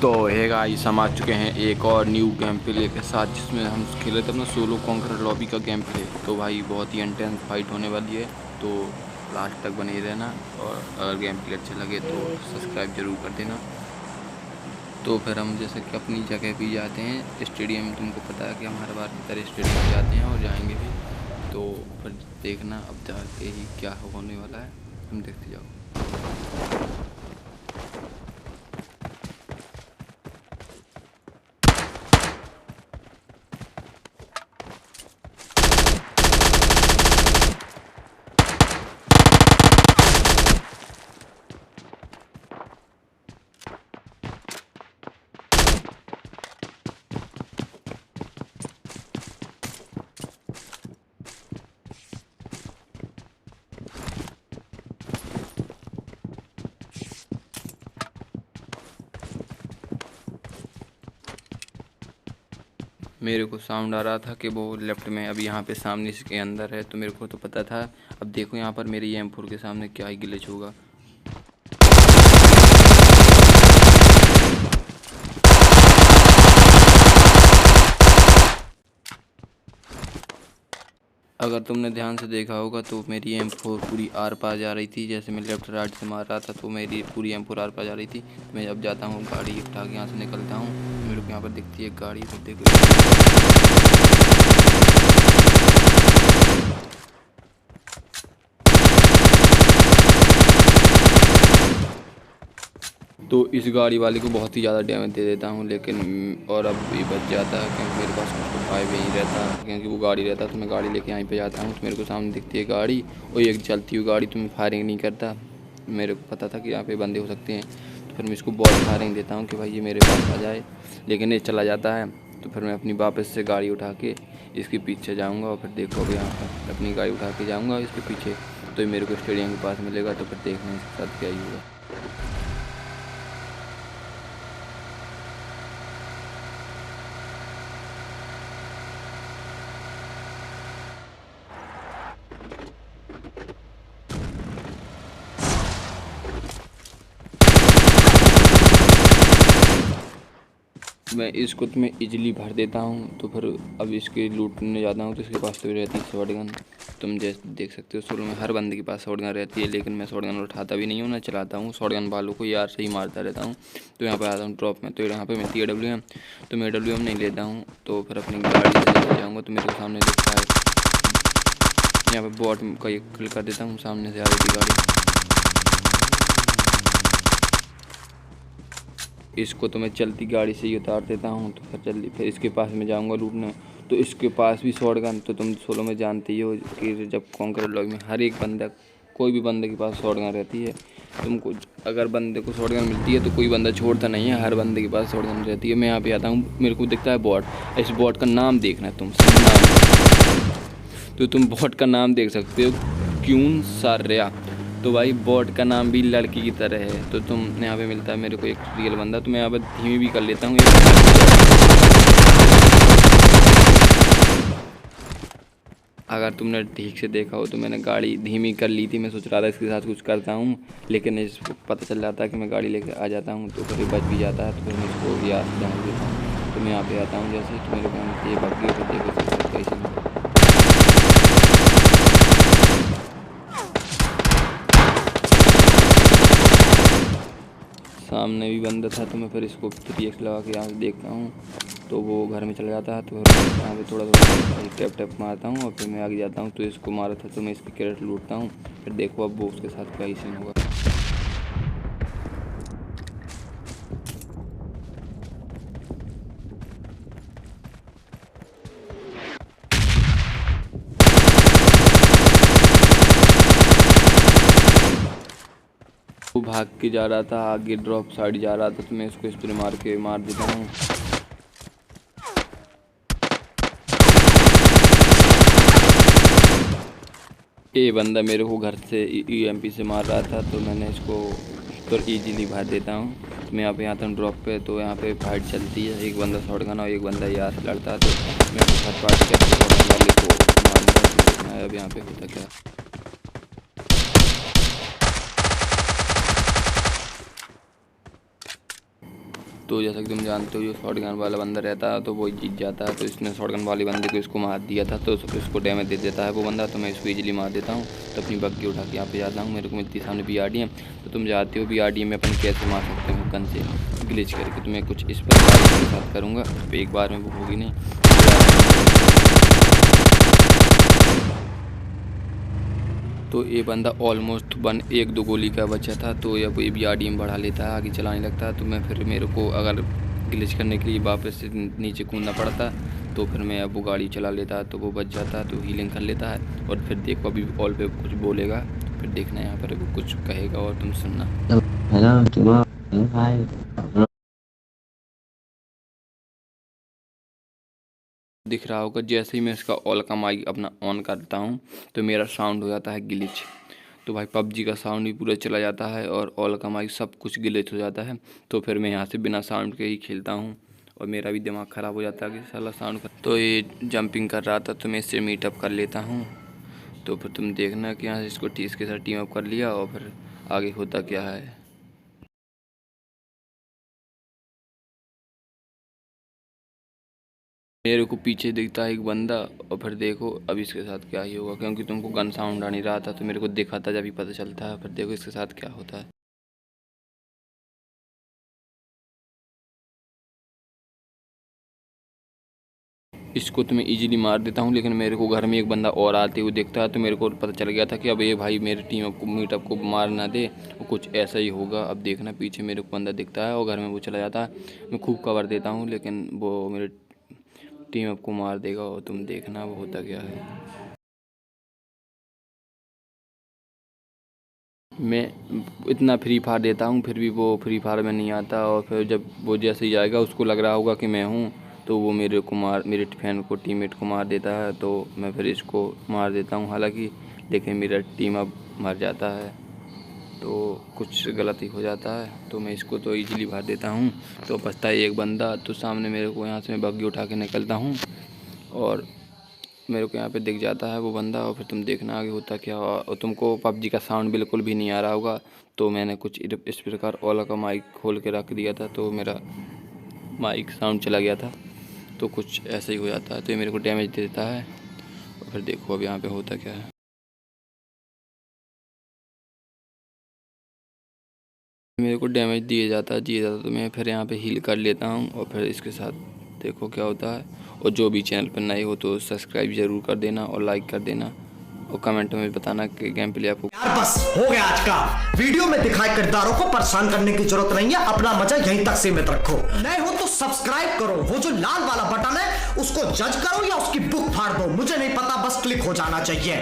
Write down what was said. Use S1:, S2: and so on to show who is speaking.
S1: तो hey guys, हम आ चुके हैं एक और न्यू गेम प्ले के साथ, जिसमें हम खेले थे अपना सोलो कॉन्कर लॉबी का गेम प्ले। तो भाई बहुत ही इंटेंस फाइट होने वाली है, तो लास्ट तक बने ही रहना। और अगर गेम प्ले अच्छे लगे तो सब्सक्राइब जरूर कर देना। तो फिर हम जैसे कि अपनी जगह भी जाते हैं स्टेडियम। तुमको पता है कि हम हर बार की तरह स्टेडियम जाते हैं और जाएंगे भी। तो फिर देखना अब जाके ही क्या होने वाला है, हम देखते जाओ। मेरे को साउंड आ रहा था कि वो लेफ्ट में अभी यहाँ पे सामने इसके अंदर है, तो मेरे को तो पता था। अब देखो यहाँ पर मेरी M4 के सामने क्या ही ग्लिच होगा। अगर तुमने ध्यान से देखा होगा तो मेरी M4 पूरी आर पार जा रही थी। जैसे मैं लेफ्ट राइट से मार रहा था तो मेरी पूरी M4 आर पार जा रही थी। मैं अब जाता हूँ, गाड़ी उठा के यहाँ से निकलता हूँ। मेरे को यहाँ पर दिखती है गाड़ी, तो देखो। तो इस गाड़ी वाले को बहुत ही ज़्यादा डैमेज दे देता हूँ, लेकिन और अब ये बच जाता है क्योंकि मेरे पास कुछ तो भाई भी नहीं रहता। क्योंकि वो गाड़ी रहता तो मैं गाड़ी लेके यहीं पे जाता हूँ। तो मेरे को सामने दिखती है गाड़ी और एक चलती हुई गाड़ी, तो मैं फायरिंग नहीं करता। मेरे को पता था कि यहाँ पे बंदे हो सकते हैं, तो फिर मैं इसको बहुत फायरिंग देता हूँ कि भाई ये मेरे पास आ जाए, लेकिन ये चला जाता है। तो फिर मैं अपनी वापस से गाड़ी उठा के इसके पीछे जाऊँगा और फिर देखो अभी यहाँ पर अपनी गाड़ी उठा के जाऊँगा इसके पीछे, तो ये मेरे को स्टेडियम के पास मिलेगा। तो फिर देखना इसके साथ क्या ही होगा। मैं इसको तो मैं इजीली भर देता हूँ। तो फिर अब इसके लूटने जाता हूँ तो इसके पास तो रहती है शॉट गन। तुम जैसे देख सकते हो शुरू में हर बंदे के पास शॉट गन रहती है, लेकिन मैं शॉट गन उठाता भी नहीं हूँ, ना चलाता हूँ। शॉट गन वालों को यार से ही मारता रहता हूँ। तो यहाँ पर आता हूँ ड्रॉप में, तो यहाँ पर मिलती है WM, तो मैं WM नहीं लेता हूँ। तो फिर अपनी गाड़ी से लेके जाऊँगा। तो मेरे को सामने दिखता है, यहाँ पर बॉट का एक किल कर देता हूँ। सामने से आ रही थी गाड़ी, इसको तो मैं चलती गाड़ी से ही उतार देता हूँ। तो फिर इसके पास में जाऊँगा लूटने। तो इसके पास भी शॉट गन, तो तुम सोलो में जानते ही हो कि जब कॉन्कर लॉबी में हर एक बंदा, कोई भी बंदे के पास शॉट गन रहती है। तुमको अगर बंदे को शॉट गन मिलती है तो कोई बंदा छोड़ता नहीं है, हर बंदे के पास शॉट गन रहती है। मैं यहाँ पे आता हूँ, मेरे को दिखता है बॉट। इस बॉट का नाम देखना है तुम, सब नाम, तो तुम बॉट का नाम देख सकते हो, क्यून सार्या। तो भाई बॉट का नाम भी लड़की की तरह है। तो तुम यहाँ पे मिलता है मेरे को एक रियल बंदा, तो मैं यहाँ पर धीमी भी कर लेता हूँ। अगर तुमने ठीक से देखा हो तो मैंने गाड़ी धीमी कर ली थी। मैं सोच रहा था इसके साथ कुछ करता हूँ, लेकिन इसको पता चल जाता है कि मैं गाड़ी लेकर आ जाता हूँ, तो फिर बच भी जाता है। तो फिर मैं इसको याद ध्यान देता हूँ। तो मैं यहाँ पे आता हूँ जैसे, तो मेरे को ये भग गई। तो देखो कैसे सामने भी बंदा था, तो मैं फिर इसको 3x लगा के यहाँ से देखता हूँ, तो वो घर में चला जाता है। तो यहाँ पे थोड़ा थोड़ा टैप टैप मारता हूँ और फिर मैं आगे जाता हूँ। तो इसको मारा था, तो मैं इसकी कैरेट लूटता हूँ। फिर देखो अब वो उसके साथ क्या ही सीन होगा। वो भाग के जा रहा था, आगे ड्रॉप साइड जा रहा था, तो मैं इसको स्प्रे मार के मार देता हूँ। ये बंदा मेरे को घर से EMP से मार रहा था, तो मैंने इसको तो इजीली भाग देता हूँ। तो मैं यहाँ पे आता हूँ ड्रॉप पे, तो यहाँ पे फाइट चलती है। एक बंदा शॉट गन और एक बंदा यहाँ से लड़ता है। तो मैं फर्स्ट पार्ट के शॉट गन वाले को मारूंगा। अब यहाँ पे होता क्या, तो जैसा कि तुम जानते हो, जो शॉटगन वाला बंदा रहता है तो वो जीत जाता है। तो इसने शॉटगन वाले बंदे को इसको मार दिया था, तो इसको डैमेज दे देता है वो बंदा। तो मैं इसको इजीली मार देता हूँ। तो अपनी बग्गी उठा के यहाँ पे जाता हूँ। मेरे को मिलती है सामने BRDM। तो तुम जानते हो BRDM में अपन कैसे मार सकते हो गन से ग्लिच करके। तो मैं कुछ इस प्रकार के साथ करूँगा, तो एक बार में वो होगी नहीं। तो ये बंदा ऑलमोस्ट 1-2 गोली का बचा था। तो अब ये BRDM बढ़ा लेता है, आगे चलाने लगता है। तो मैं फिर मेरे को अगर ग्लिच करने के लिए वापस से नीचे कूदना पड़ता, तो फिर मैं अब वो गाड़ी चला लेता है, तो वो बच जाता है। तो हीलिंग कर लेता है। और फिर देखो अभी ऑल पे कुछ बोलेगा, फिर देखना यहाँ पर वो कुछ कहेगा और तुम सुनना। दिख रहा होगा जैसे ही मैं इसका ऑल का माइक अपना ऑन करता हूँ तो मेरा साउंड हो जाता है ग्लिच। तो भाई PUBG का साउंड भी पूरा चला जाता है और ऑल का माइक सब कुछ ग्लिच हो जाता है। तो फिर मैं यहाँ से बिना साउंड के ही खेलता हूँ और मेरा भी दिमाग ख़राब हो जाता है कि साला साउंड का। तो ये जंपिंग कर रहा था, तो मैं इससे मीटअप कर लेता हूँ। तो फिर तुम देखना कि यहाँ से इसको इसके साथ टीम अप कर लिया और फिर आगे होता क्या है। मेरे को पीछे दिखता है एक बंदा और फिर देखो अब इसके साथ क्या ही होगा, क्योंकि तुमको गन साउंड आ नहीं रहा था तो मेरे को दिखा था, जब ही पता चलता है। फिर देखो इसके साथ क्या होता है। इसको तो मैं इजीली मार देता हूँ, लेकिन मेरे को घर में एक बंदा और आते हुए देखता है। तो मेरे को पता चल गया था कि अब ये भाई मेरी टीम को मीटअप को मार ना दे, वो कुछ ऐसा ही होगा। अब देखना पीछे मेरे को बंदा दिखता है और घर में वो चला जाता है। मैं खूब कवर देता हूँ, लेकिन वो मेरे टीम अप को मार देगा और तुम देखना वो होता क्या है। मैं इतना फ्री फायर देता हूँ फिर भी वो फ्री फायर में नहीं आता। और फिर जब वो जैसे ही आएगा उसको लग रहा होगा कि मैं हूँ, तो वो मेरे फैन को टीममेट को मार देता है। तो मैं फिर इसको मार देता हूँ हालांकि, लेकिन मेरा टीम अब मर जाता है। तो कुछ गलती हो जाता है तो मैं इसको तो इजीली मार देता हूँ। तो बचता है एक बंदा। तो सामने मेरे को यहाँ से मैं बग्गी उठा के निकलता हूँ और मेरे को यहाँ पे दिख जाता है वो बंदा। और फिर तुम देखना आगे होता क्या। और तुमको PUBG का साउंड बिल्कुल भी नहीं आ रहा होगा। तो मैंने कुछ इस प्रकार ओला का माइक खोल के रख दिया था, तो मेरा माइक साउंड चला गया था। तो कुछ ऐसे ही हो जाता है। तो ये मेरे को डैमेज दे देता है। और फिर देखो अब यहाँ पे होता क्या है। मेरे को डैमेज दिया जाता तो मैं फिर यहाँ पे हील कर लेता हूँ और फिर इसके साथ देखो क्या होता है। और जो भी चैनल पर नए हो तो सब्सक्राइब ज़रूर कर देना और लाइक कर देना और कमेंट में बताना कि गेम प्ले आपको।
S2: यार बस हो गया आज का। वीडियो में दिखाए किरदारों को परेशान करने की जरूरत नहीं है, अपना मजा यहीं तक सीमित रखो। नए हो तो सब्सक्राइब करो, वो जो लाल वाला बटन है उसको जज करो या उसकी बुक फाड़ दो, मुझे नहीं पता, बस क्लिक हो जाना चाहिए।